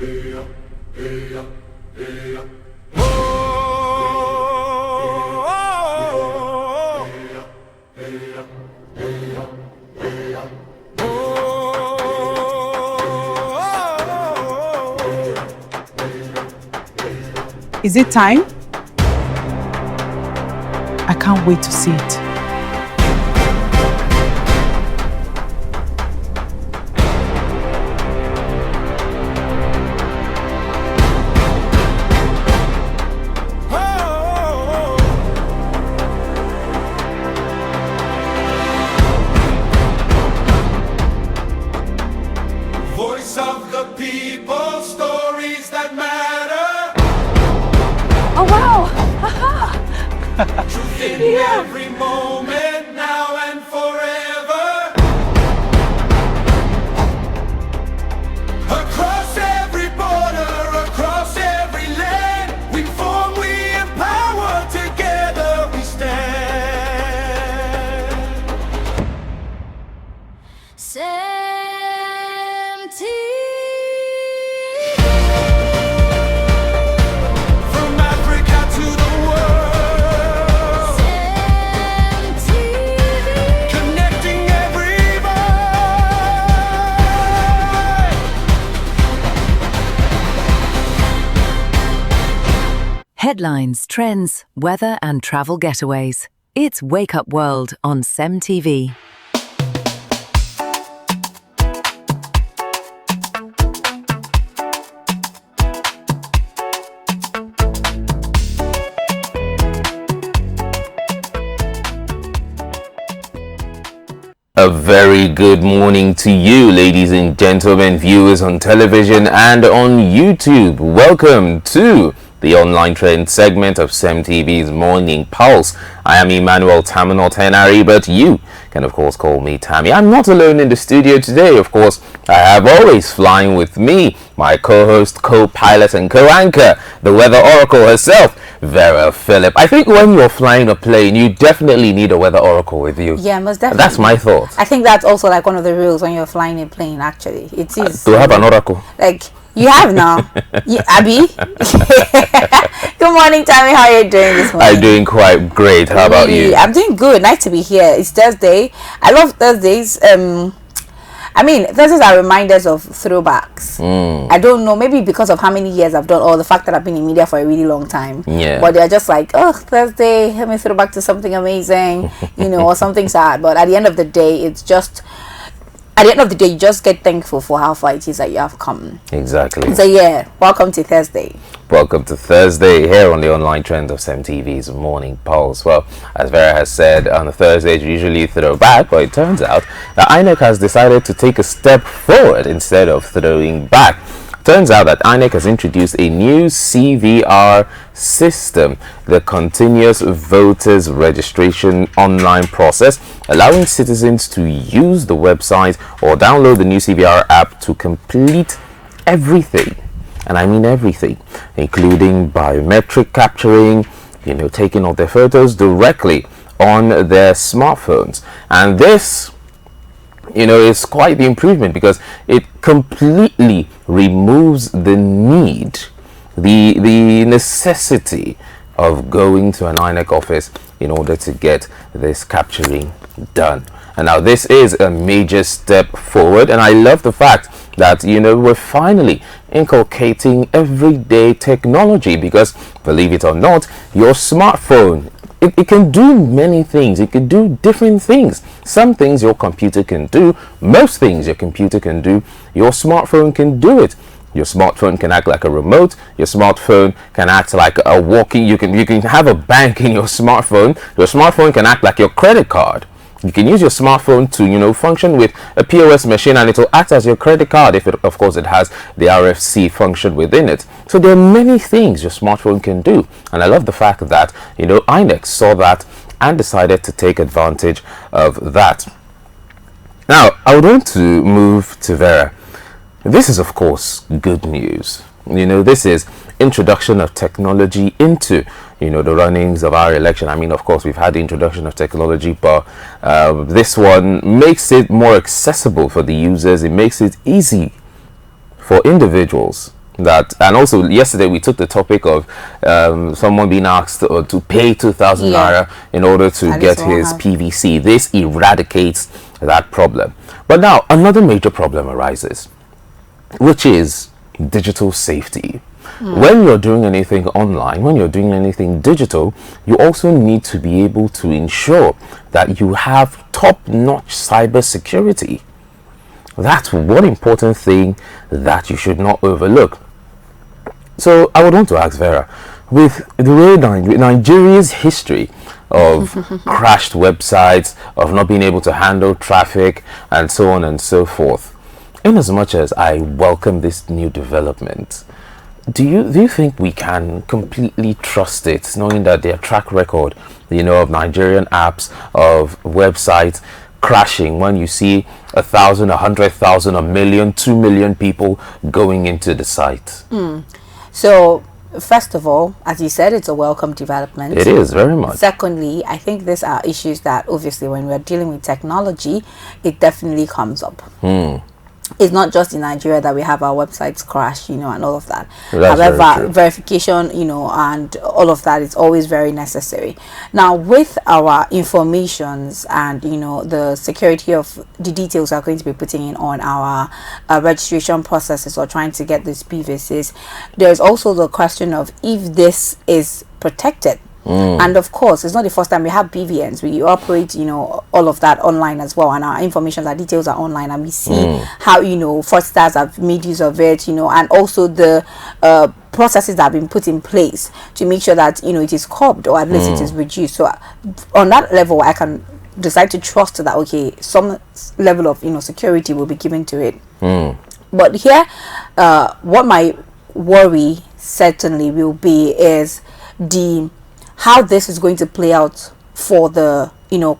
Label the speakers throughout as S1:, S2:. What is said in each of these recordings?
S1: Is it time? I can't wait to see it.
S2: Voice of the people, stories that matter.
S3: Oh wow!
S2: Truth in every moment, now and forever. Across every border, across every land, we form, we empower, together we stand. From Africa to the world, connecting everybody.
S4: Headlines, trends, weather and travel getaways. It's Wake Up World on CEMTV.
S5: A very good morning to you, ladies and gentlemen, viewers on television and on YouTube. Welcome to the online trend segment of CEMTV's Morning Pulse. I am Emmanuel Taminot Henari, but you can of course call me Tammy. I'm not alone in the studio today. Of course, I have always flying with me my co-host, co-pilot and co-anchor, the weather oracle herself, Vera Phillip. I think when you're flying a plane, you definitely need a weather oracle with you.
S3: Yeah, most definitely.
S5: That's my thought.
S3: I think that's also like one of the rules when you're flying a plane. Actually, it is.
S5: Do you have an oracle?
S3: Like you have now, Abby. Good morning, Tammy. How are you doing this morning?
S5: I'm doing quite great. How about you?
S3: I'm doing good. Nice to be here. It's Thursday. I love Thursdays. I mean, Thursdays are reminders of throwbacks. I don't know, maybe because of how many years I've done, or the fact that I've been in media for a really long time.
S5: Yeah.
S3: But they're just like, oh, Thursday, let me throw back to something amazing, or something sad. But at the end of the day, it's just, at the end of the day, you just get thankful for how far it is that you have come.
S5: Exactly.
S3: So yeah, welcome to Thursday.
S5: Welcome to Thursday here on the online trend of CEMTV's Morning Pulse. Well, as Vera has said, on the Thursdays you usually throw back, but it turns out that INEC has decided to take a step forward instead of throwing back. Turns out that INEC has introduced a new CVR system, the Continuous Voters Registration Online Process, allowing citizens to use the website or download the new CVR app to complete everything. And I mean everything, including biometric capturing, taking all their photos directly on their smartphones. And this, is quite the improvement because it completely removes the need, the necessity of going to an INEC office in order to get this capturing done. And now this is a major step forward, and I love the fact that we're finally inculcating everyday technology, because believe it or not, your smartphone, it can do many things. It can do different things. Some things your computer can do, most things your computer can do, your smartphone can do it. Your smartphone can act like a remote. Your smartphone can act like a walking, you can have a bank in your smartphone. Your smartphone can act like your credit card. You can use your smartphone to, function with a POS machine, and it will act as your credit card if, of course, it has the RFC function within it. So there are many things your smartphone can do. And I love the fact that, INEC saw that and decided to take advantage of that. Now, I would want to move to Vera. This is, of course, good news. This is introduction of technology into the runnings of our election. I mean, of course, we've had the introduction of technology, but this one makes it more accessible for the users. It makes it easy for individuals, that, and also yesterday we took the topic of someone being asked to pay 2,000 naira in order to get his PVC. This eradicates that problem. But now another major problem arises, which is digital safety. When you're doing anything online, when you're doing anything digital, you also need to be able to ensure that you have top-notch cyber security. That's one important thing that you should not overlook. So I would want to ask Vera, with the way Nigeria's history of crashed websites, of not being able to handle traffic, and so on and so forth, in as much as I welcome this new development, do you think we can completely trust it, knowing that their track record, of Nigerian apps, of websites crashing when you see 1,000, 100,000, 1 million, 2 million people going into the site?
S3: So first of all, as you said, it's a welcome development.
S5: It is very much.
S3: Secondly, I think these are issues that obviously when we're dealing with technology, it definitely comes up. It's not just in Nigeria that we have our websites crash, and all of that. However, verification, and all of that is always very necessary. Now, with our informations and, the security of the details we're going to be putting in on our registration processes or trying to get these PVCs, there's also the question of if this is protected. And of course, it's not the first time we have BVNs. We operate, all of that online as well, and our information, our details are online, and we see how, fraudsters have made use of it, and also the processes that have been put in place to make sure that, it is curbed or at least it is reduced. So on that level, I can decide to trust that, okay, some level of, security will be given to it. But here, what my worry certainly will be is how this is going to play out for the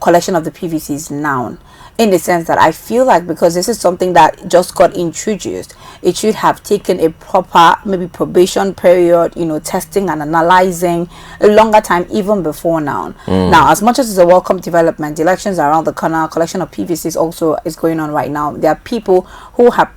S3: collection of the PVCs now, in the sense that I feel like, because this is something that just got introduced, it should have taken a proper maybe probation period, testing and analyzing a longer time even before now. Now, as much as it's a welcome development, elections are around the corner, collection of PVCs also is going on right now. There are people who have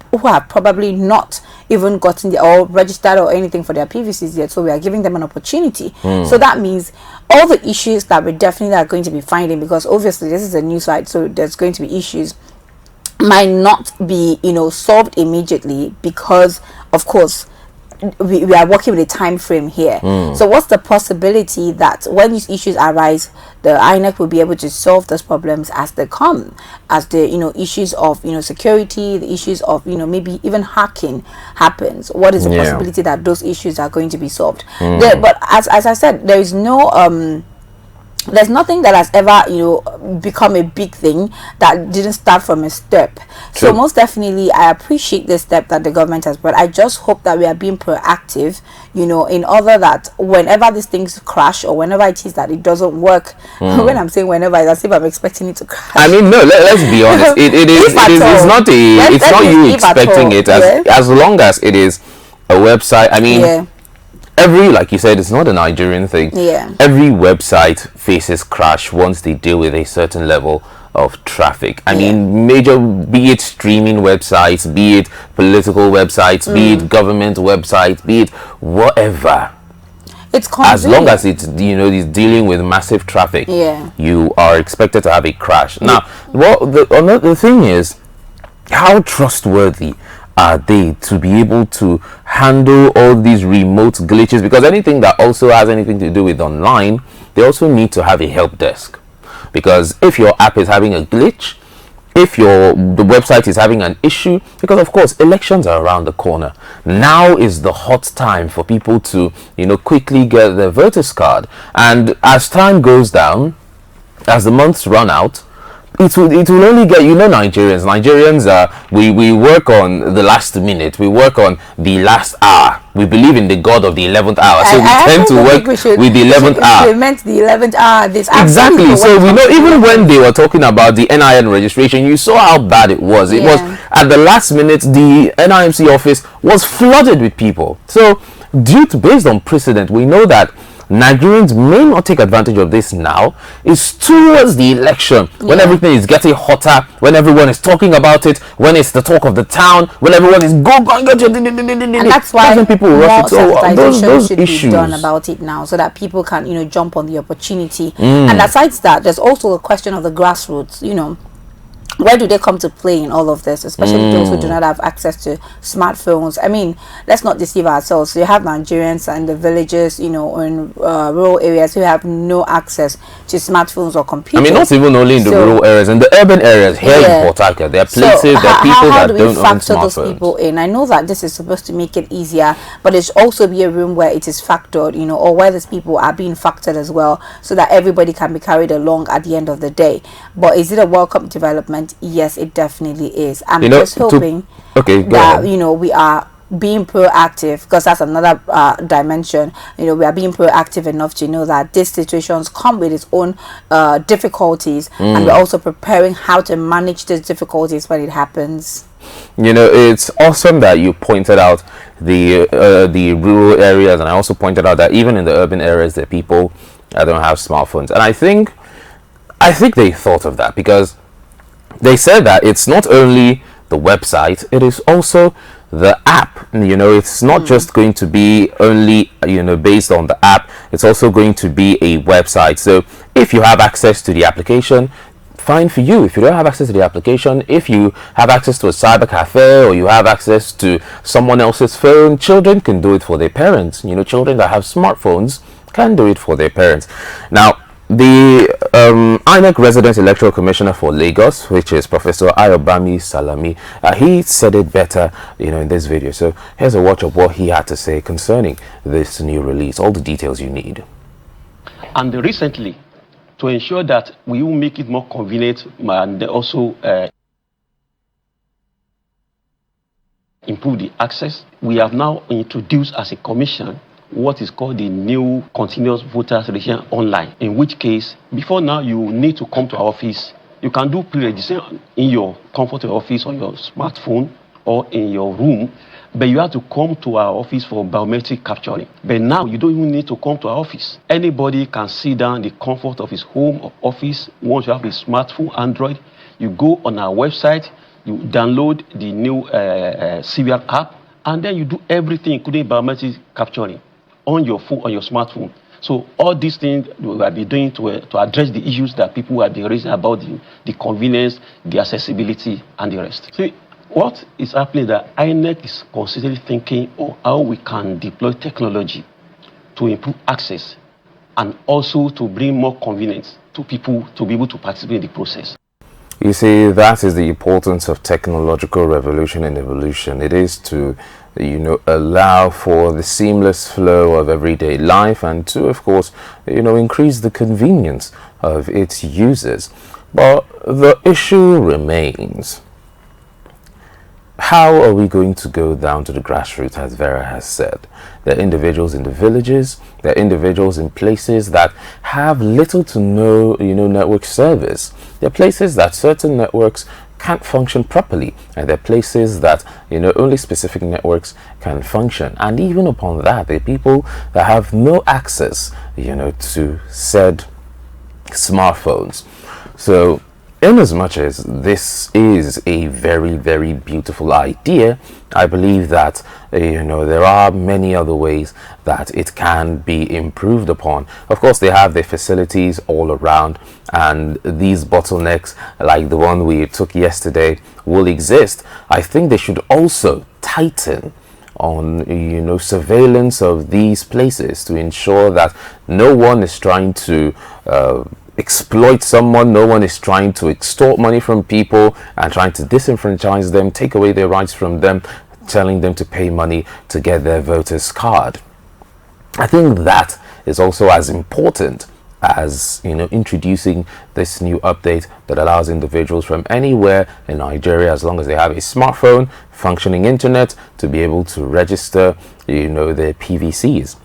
S3: probably not even gotten or registered or anything for their PVCs yet, so we are giving them an opportunity. So that means all the issues that we definitely are going to be finding, because obviously this is a new site, so there's going to be issues, might not be solved immediately, because of course we are working with a time frame here. So what's the possibility that when these issues arise, the INEC will be able to solve those problems as they come, as the issues of security, the issues of maybe even hacking happens? What is the possibility that those issues are going to be solved? But as I said, there is no there's nothing that has ever become a big thing that didn't start from a step. True. So most definitely I appreciate the step that the government has brought. I just hope that we are being proactive, in order that whenever these things crash, or whenever it is that it doesn't work, when I'm saying whenever, it's as if I'm expecting it to crash. I
S5: mean, no, let's be honest, it's not you expecting it, as long as it is a website. I mean, every, like you said, it's not a Nigerian thing. Every website faces crash once they deal with a certain level of traffic. I mean, major, be it streaming websites, be it political websites, be it government websites, be it whatever. It's as long as it's it's dealing with massive traffic, you are expected to have a crash. Now, the thing is, how trustworthy are they to be able to handle all these remote glitches? Because anything that also has anything to do with online, they also need to have a help desk. Because if your app is having a glitch, if the website is having an issue, because of course elections are around the corner, now is the hot time for people to quickly get their voters card. And as time goes down, as the months run out, it will only get, Nigerians we work on the last minute, we work on the last hour, we believe in the God of the 11th hour, so we tend to work with the 11th hour.
S3: Implement the 11th hour.
S5: Exactly. So we know, even when they were talking about the NIN registration, you saw how bad it was. It was at the last minute, the NIMC office was flooded with people. So based on precedent, we know that Nigerians may not take advantage of this now is towards the election, when everything is getting hotter, when everyone is talking about it, when it's the talk of the town, when everyone is go and get your
S3: and that's why
S5: when people rush it. So those
S3: should
S5: issues
S3: be done about it now, so that people can, you know, jump on the opportunity. And besides that, there's also a question of the grassroots, you know. Where do they come to play in all of this, especially those who do not have access to smartphones? I mean, let's not deceive ourselves. You have Nigerians in the villages, you know, in rural areas who have no access to smartphones or computers.
S5: I mean, not even only in the rural areas, in the urban areas here in Port Harcourt, there are places, there are people that don't own smartphones. How do we factor those people in? I know that this is supposed to make it easier, but it should also be a room where it is factored, you know, or where these people are being factored as well, so that everybody can be carried along at the end of the day. But is it a welcome development? Yes, it definitely is. I'm just hoping that, you know, we are being proactive, because that's another dimension. You know, we are being proactive enough to know that these situations come with its own difficulties, and we're also preparing how to manage these difficulties when it happens. You know, it's awesome that you pointed out the rural areas, and I also pointed out that even in the urban areas there are people that don't have smartphones. And I think they thought of that, because they said that it's not only the website, it is also the app. You know, it's not just going to be only, you know, based on the app, it's also going to be a website. So if you have access to the application, fine for you. If you don't have access to the application, if you have access to a cyber cafe, or you have access to someone else's phone, children can do it for their parents. You know, children that have smartphones can do it for their parents. Now, the INEC Resident Electoral Commissioner for Lagos, which is Professor Ayobami Salami, he said it better, you know, in this video. So here's a watch of what he had to say concerning this new release, all the details you need.
S6: And recently, to ensure that we will make it more convenient and also improve the access, we have now introduced as a commission what is called the new continuous voter registration online, in which case, before now, you need to come to our office. You can do pre-registration in your comfort of your office, on your smartphone, or in your room, but you have to come to our office for biometric capturing. But now you don't even need to come to our office. Anybody can sit down in the comfort of his home or office. Once you have a smartphone, Android, you go on our website, you download the new CVR app, and then you do everything, including biometric capturing, on your phone, on your smartphone. So all these things we will be doing to address the issues that people have been raising about the convenience, the accessibility, and the rest. So what is happening that INEC is constantly thinking of how we can deploy technology to improve access, and also to bring more convenience to people to be able to participate in the process.
S5: You see, that is the importance of technological revolution and evolution. It is to, you know, allow for the seamless flow of everyday life, and to, of course, you know, increase the convenience of its users. But the issue remains. How are we going to go down to the grassroots, as Vera has said? There are individuals in the villages, there are individuals in places that have little to no, you know, network service. There are places that certain networks can't function properly, and there are places that, you know, only specific networks can function. And even upon that, there are people that have no access, you know, to said smartphones. So in as much as this is a very, very beautiful idea, I believe that, you know, there are many other ways that it can be improved upon. Of course, they have their facilities all around, and these bottlenecks, like the one we took yesterday, will exist. I think they should also tighten on, you know, surveillance of these places to ensure that no one is trying to exploit someone, no one is trying to extort money from people and trying to disenfranchise them, take away their rights from them, telling them to pay money to get their voter's card. I think that is also as important as, you know, introducing this new update that allows individuals from anywhere in Nigeria, as long as they have a smartphone, functioning internet, to be able to register, you know, their PVCs.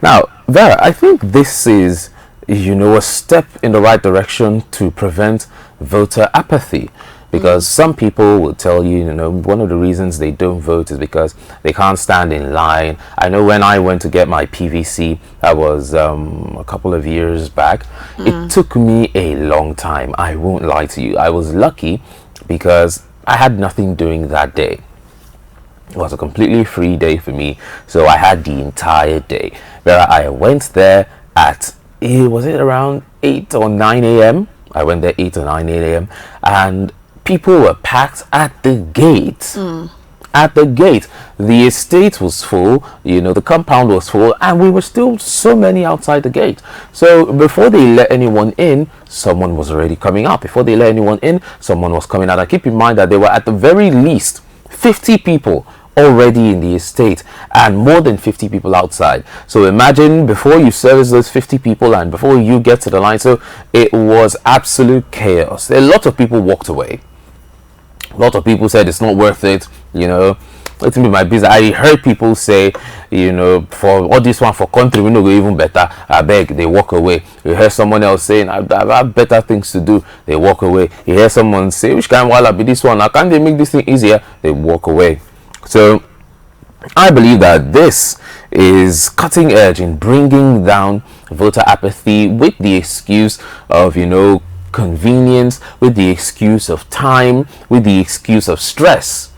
S5: Now, Vera, I think this is, you know, a step in the right direction to prevent voter apathy. Because some people will tell you, you know, one of the reasons they don't vote is because they can't stand in line. I know when I went to get my PVC, that was a couple of years back, it took me a long time. I won't lie to you. I was lucky because I had nothing doing that day. It was a completely free day for me, so I had the entire day. Where I went there at, was it around 8 or 9 a.m.? I went there 8 or 9 a.m. and people were packed at the gate. At the gate, the estate was full, you know, the compound was full, and we were still so many outside the gate. So before they let anyone in, someone was already coming out. Before they let anyone in, someone was coming out. And keep in mind that there were at the very least 50 people already in the estate and more than 50 people outside. So imagine before you service those 50 people and before you get to the line. So it was absolute chaos. A lot of people walked away. A lot of people said it's not worth it, you know. Let me my business. I heard people say, you know, for all this one for country, we know go even better. I beg, they walk away. You hear someone else saying, I have better things to do. They walk away. You hear someone say, which kind of be this one? How can they make this thing easier? They walk away. So I believe that this is cutting edge in bringing down voter apathy with the excuse of, you know, convenience, with the excuse of time, with the excuse of stress.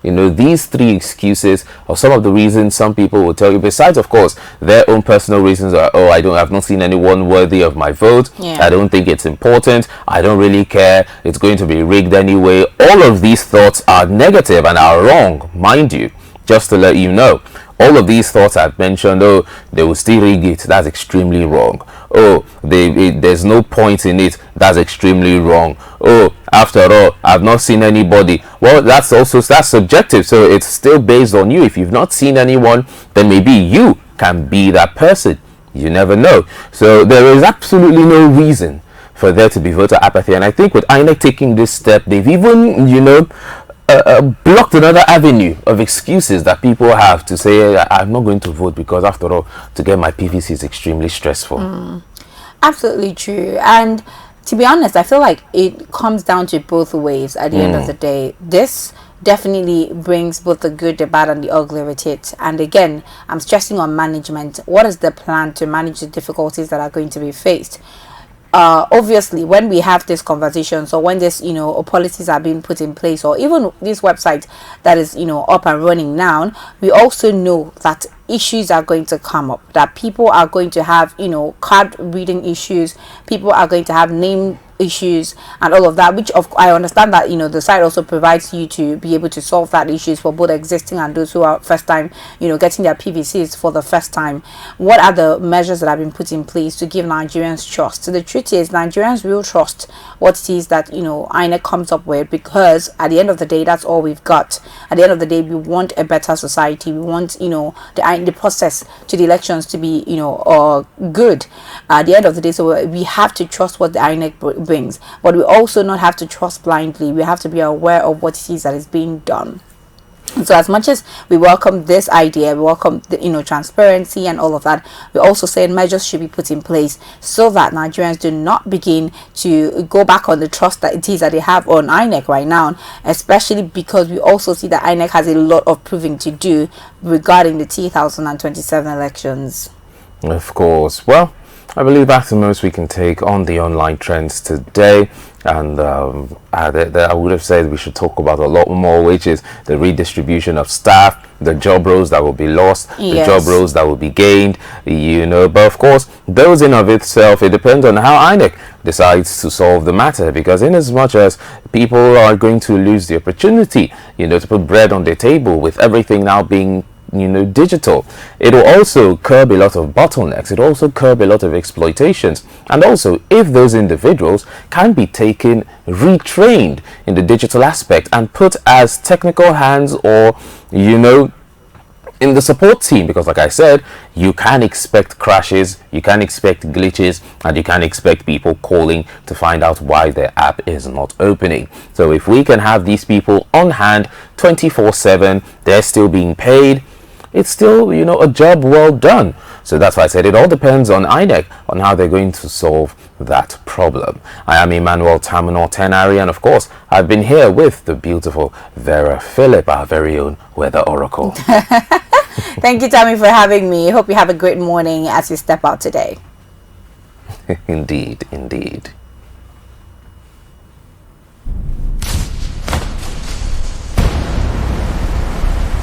S5: You know, these three excuses are some of the reasons some people will tell you, besides of course their own personal reasons are, oh, I've not seen anyone worthy of my vote. I don't think it's important, I don't really care, it's going to be rigged anyway. All of these thoughts are negative and are wrong, mind you. Just to let you know, all of these thoughts I've mentioned, oh, they will still rig it, that's extremely wrong. Oh, there's no point in it, that's extremely wrong. Oh, after all, I've not seen anybody. Well, that's subjective, so it's still based on you. If you've not seen anyone, then maybe you can be that person. You never know. So there is absolutely no reason for there to be voter apathy. And I think with INEC taking this step, they've even, you know, blocked another avenue of excuses that people have to say, I'm not going to vote because after all, to get my PVC is extremely stressful.
S3: Absolutely true. And to be honest, I feel like it comes down to both ways at the end of the day. This definitely brings both the good, the bad, and the ugly with it. And again, I'm stressing on management. What is the plan to manage the difficulties that are going to be faced? Obviously, when we have this conversation, so when this, you know, policies are being put in place, or even this website that is, you know, up and running now, we also know that issues are going to come up, that people are going to have, you know, card reading issues, people are going to have name issues and all of that, which I understand that, you know, the site also provides you to be able to solve that issues for both existing and those who are first time, you know, getting their PVCs for the first time. What are the measures that have been put in place to give Nigerians trust? So the truth is, Nigerians will trust what it is that, you know, INEC comes up with, because at the end of the day, that's all we've got. At the end of the day, we want a better society. We want, you know, the process to the elections to be, you know, good at the end of the day. So we have to trust what the INEC brings, but we also not have to trust blindly. We have to be aware of what it is that is being done. So as much as we welcome this idea, we welcome the, you know, transparency and all of that, we also say measures should be put in place so that Nigerians do not begin to go back on the trust that it is that they have on INEC right now, especially because we also see that INEC has a lot of proving to do regarding the 2027 elections.
S5: Of course. Well, I believe that's the most we can take on the online trends today. And I would have said we should talk about a lot more, which is the redistribution of staff, the job roles that will be lost, the job roles that will be gained, you know. But of course, those in of itself, it depends on how INEC decides to solve the matter, because in as much as people are going to lose the opportunity, you know, to put bread on their table with everything now being, you know, digital, it will also curb a lot of bottlenecks. It also curb a lot of exploitations. And also, if those individuals can be taken, retrained in the digital aspect and put as technical hands, or, you know, in the support team, because like I said, you can expect crashes, you can expect glitches, and you can expect people calling to find out why their app is not opening. So if we can have these people on hand 24/7, they're still being paid, it's still, you know, a job well done. So that's why I said it all depends on INEC, on how they're going to solve that problem. I am Emmanuel Tamino Tenari, and of course, I've been here with the beautiful Vera Philip, our very own weather oracle.
S3: Thank you, Tammy, for having me. Hope you have a great morning as you step out today.
S5: Indeed, indeed.